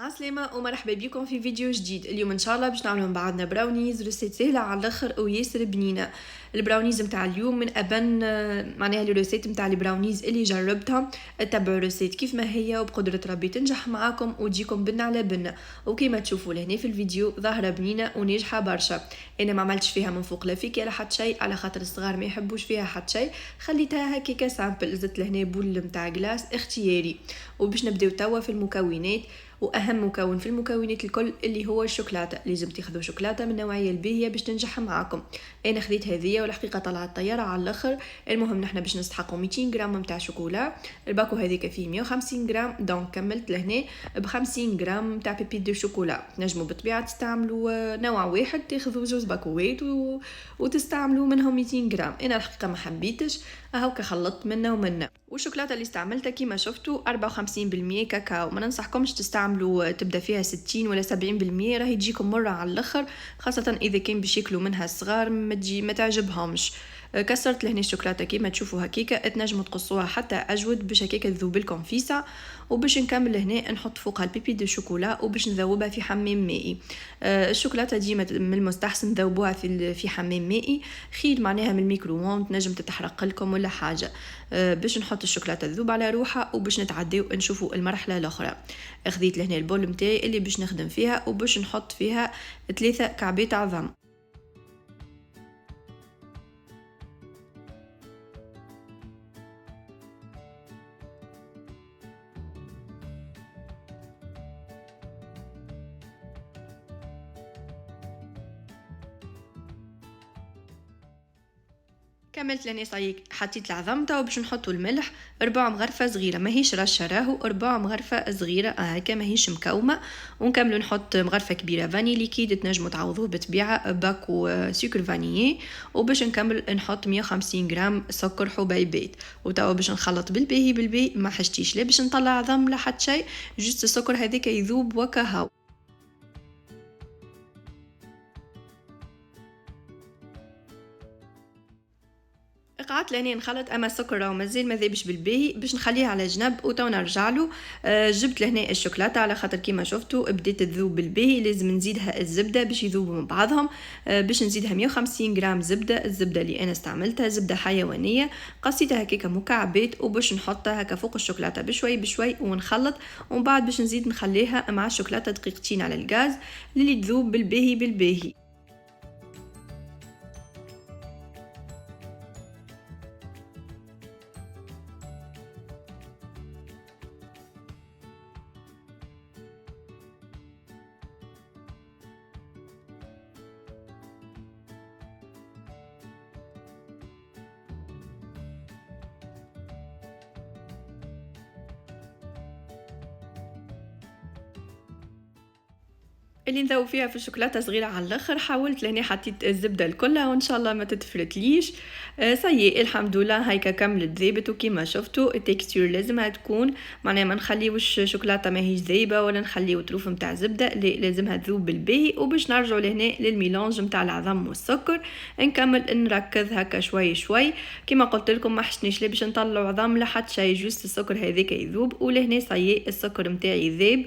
عسلامة ومرحبا بكم في فيديو جديد. اليوم ان شاء الله باش نعملوا بعضنا براونيز ريسيت سهله على الاخر وياسر بنينه. البراونيز متاع اليوم من ابن معناها الريسيت متاع البراونيز اللي جربتها. اتبعوا الريسيت كيف ما هي وبقدره ربي تنجح معاكم وتجيكم بنه على بنه. وكما تشوفوا لهنا في الفيديو ظاهره بنينه وناجحه برشا. انا ما عملتش فيها من فوق لا فيك ولا حتى شيء على خاطر الصغار ما يحبوش فيها حتى شيء. خليتها هكاكا سامبل، زدت لهنا بول متاع جلاس اختياري. وباش نبداو توا في المكونات. واهم مكون في المكونات الكل اللي هو الشوكولاته. لازم تاخذوا شوكولاته من النوعيه الباهيه باش تنجح معاكم. انا خذيت هذه والحقيقه طلعت طياره على الاخر. المهم نحن باش نستحقوا 200 غرام نتاع شوكولا. الباكو هذيك فيه 150 غرام، دونك كملت لهنا ب 50 غرام نتاع بيبي دو شوكولا. تنجموا بالطبيعه تستعملوا نوع واحد، تاخذوا زوز باكوات وتستعملوا منهم 200 غرام. انا الحقيقه ما حبيتش، هاوكا خلطت منه ومنه. والشوكولاته اللي استعملتها كيما شفتوا 54% كاكاو. ما ننصحكمش تستعملوا تبدا فيها 60 ولا 70%، راهي تجيكم مره على الاخر، خاصه اذا كان باش ياكلوا منها الصغار ما تعجبهمش. كسرت لهنا الشوكولاته كيما تشوفوا هكيكا، تنجموا تقصوها حتى اجود باش هكيكا تذوب لكم في ساعه. وباش نكمل هنا نحط فوقها البيبي دو شوكولا وباش نذوبها في حمام مائي. الشوكولاته ديما من المستحسن ذوبوها في حمام مائي، خير معناها من الميكرووند، تنجم تتحرق لكم ولا حاجه. باش نحط الشوكولاته تذوب على روحها وباش نتعداو نشوفوا المرحله الاخرى. خذيت لهنا البول نتاعي اللي باش نخدم فيها وباش نحط فيها 3 كعبات عظم. كملت لاني صايق حطيت العظم تاو باش نحطوا الملح. 4 مغرفه صغيره، ماهيش رشه، راهو 4 مغرفه صغيره هكا ماهيش مكومه. ونكملوا نحط مغرفه كبيره فاني ليكيد، تنجموا تعوضوه بالطبيعه باكو سكر فانيي. وباش نكمل نحط 150 غرام سكر حبيبات. وتوا باش نخلط بالباهي ما حشتيش لا باش نطلع عظم لا حتى شيء، جست السكر هذاك يذوب وكهو. قعدت لاني نخلط، اما السكر راهو مازال ما ذابش بالباهي، باش نخليه على جنب وتو نرجع له. جبت لهنا الشوكولاته على خاطر كيما شفتوا بدات تذوب بالباهي، لازم نزيدها الزبده باش يذوبوا من بعضهم. باش نزيدها 150 غرام زبده. الزبده اللي انا استعملتها زبده حيوانيه، قصيتها هكاك مكعبات وباش نحطها هكا فوق الشوكولاته بشوي بشوي ونخلط. ومن بعد باش نزيد نخليها مع الشوكولاته دقيقتين على الغاز اللي تذوب بالباهي. اللي نذوب فيها في الشوكولاته صغيره على الاخر. حاولت لاني حطيت الزبده الكلها وان شاء الله ما تتفلتليش. صاي الحمد لله هيك كملت ذابت. وكما شفتوا التكستور لازمها تكون معناها ما نخليوش شوكولاته ماهيش ذايبه ولا نخليو طروف نتاع زبده، لازمها تذوب بالباهي. وباش نرجعوا لهنا للميلانج نتاع العظم والسكر، نكمل نركز هكا شوي شوي. كما قلت لكم ما حشنيش لا باش نطلعوا عظم لا حتى شيء، جوست السكر هذاك يذوب. ولهنا صاي السكر نتاعي ذاب.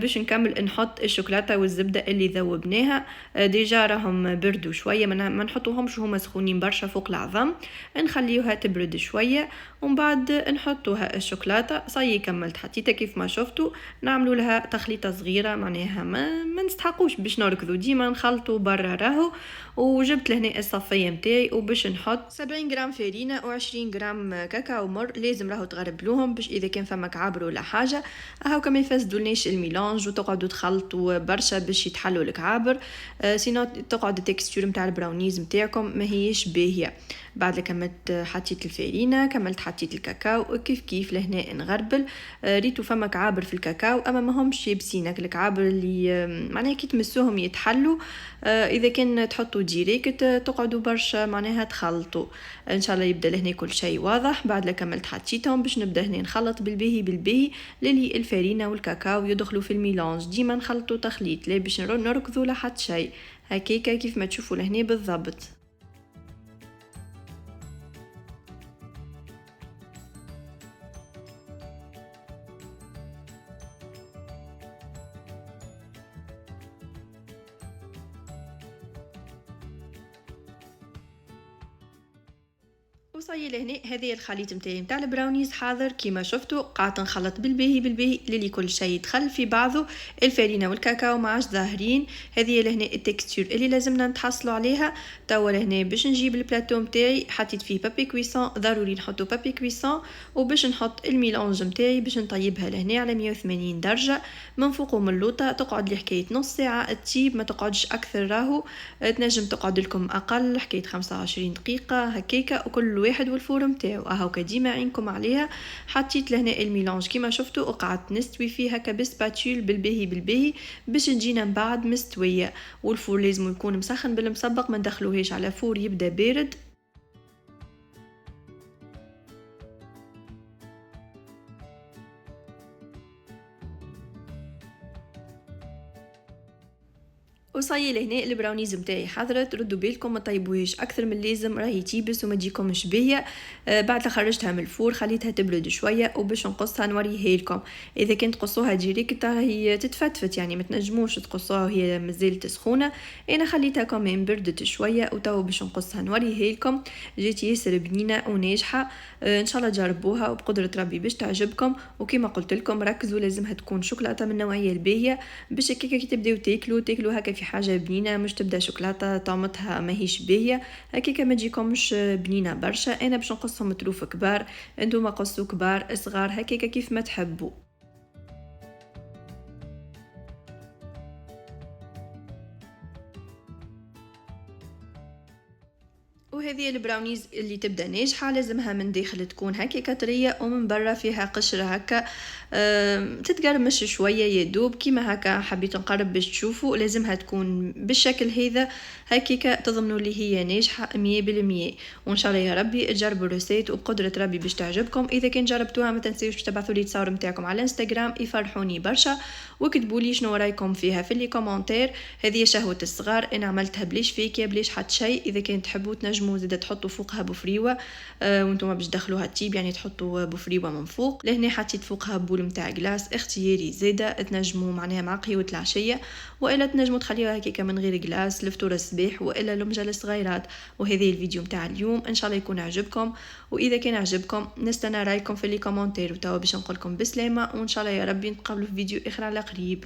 باش نكمل نحط الشوكولاته والزبده اللي ذوبناها. ديجا راهم بردوا شويه، ما نحطوهمش هما سخونين برشا فوق العظم، نخليوها تبرد شويه. ومن بعد نحطوها الشوكولاته. صاي كملت حطيتها كيف ما شفتوا. نعملوا لها تخليطه صغيره معناها ما نستحقوش باش نركضوا ديما نخلطوا برا راهو. وجبت لهنا الصفيه نتاعي وباش نحط 70 غرام فارينه و20 غرام كاكاو مر. لازم راهو تغربلوهم باش اذا كان فما كعبر ولا حاجه هاو كما يفسدولناش الميلانج وتقعدوا تخلطوا برشا باش يتحلوا الكعابر. سينو تقعد التكستور نتاع البراونيز نتاعكم ما هيش باهيه. بعد كملت حطيت الفارينه، كملت حطيت الكاكاو كيف لهنا نغربل. ريتو فما كعابر في الكاكاو اما ما همش يابسينك الكعابر اللي معناها كي تمسوهم يتحلوا. اذا كان تحطوا ديريكت تقعدوا برشا معناها تخلطوا. ان شاء الله يبدا لهنا كل شيء واضح. بعد كملت حطيتهم باش نبدا هنا نخلط بالباهي للي الفارينه والكاكاو يدخلوا في الميلانج. ديما نخلطوا تخليط لا باش نركضوا لا حتى شيء، هكاكا كيف ما تشوفوا لهنا بالضبط. وصاي لهنا هذه الخليط متاعي متاع البراونيز حاضر كيما شفتوا. قعدت نخلط بالباهي للي كل شيء يدخل في بعضه. الفارينه والكاكاو ما عادش ظاهرين. هذه لهنا التكستور اللي لازمنا نتحصلوا عليها. توا لهنا باش نجيب البلاتو متاعي حطيت فيه بابي كويسون، ضروري نحطوا بابي كويسون. وباش نحط الميلونج متاعي باش نطيبها لهنا على 180 درجه من فوق ومن اللوطه. تقعد لي حكايه نص ساعه تطيب، ما تقعدش اكثر. راهو تنجم تقعد لكم اقل حكايه 25 دقيقه هكاكا، وكل واحد والفور متاعو. هاكا ديما عينكم عليها. حطيت لهنا الميلانج كيما شفتوا وقعدت نستوي فيها كبسباتول بالباهي باش تجينا من بعد مستويه. والفور لازم يكون مسخن بالمسبق، ما ندخلوهاش على فور يبدا بارد. وصاي لهنا البراونيز متاعي حضرت. ردوا بالكم ما طيبوهاش اكثر من اللازم، راهي تيبس وما تجيكمش باهيه. بعد خرجتها من الفور خليتها تبرد شويه وباش نقصها نوريها لكم. اذا كنت تقصوها ديريكت راهي تتفتفت، يعني ما تنجموش تقصوها وهي مازالت سخونه. انا خليتها كمان بردت شويه وتو باش نقصها نوريها لكم. جات ياسر بنينه وناجحه. ان شاء الله تجربوها وبقدره ربي باش تعجبكم. وكما قلت لكم ركزوا لازمها تكون شوكولاته من النوعيه الباهيه باش هكاكا كي تبداو تاكلوا هكا في حاجه بنينه، مش تبدا شوكولاته طعمتها ماهيش باهيه هكاكا ما تجيكمش بنينه برشا. انا باش نقصهم طروف كبار، انتوما قصوا كبار صغار هكاكا كيف ما تحبوا. وهذه البراونيز اللي تبدا ناجحه لازمها من داخل تكون هكا طريه ومن برا فيها قشره هكا تتقرمش شويه يدوب كيما هكا. حبيت نقرب باش تشوفوا لازمها تكون بالشكل هذا هكيكا تضمنوا اللي هي ناجحه 100%. وان شاء الله يا ربي تجربوا الريسيت وبقدره ربي باش تعجبكم. اذا كان جربتوها ما تنسيوش تبعثوا لي التصاور نتاعكم على الانستغرام يفرحوني برشا. وكتبوا لي شنو رايكم فيها في لي كومنتير. هذه شهوه الصغار، انا عملتها بليش فيكيا بليش حط شيء. اذا كان تحبوا تنجموا زيد تحطوا فوقها بفريوه وانتم باش تدخلوها تيب، يعني تحطوا بفريوه من فوق. لهنا حطيت فوقها بول نتاع كلاص اختياري زياده تنجموا معناها مع قهوه العشيه، والا تنجموا تخليوها هكاكا من غير كلاص لفطور الصباح والا لمجه للصغيرات. وهذه الفيديو نتاع اليوم ان شاء الله يكون عجبكم. واذا كان عجبكم نستنى رايكم في لي كومنتير. وتوا باش نقول لكم بسلامه وان شاء الله يا ربي نتقابلوا في فيديو اخر على قريب.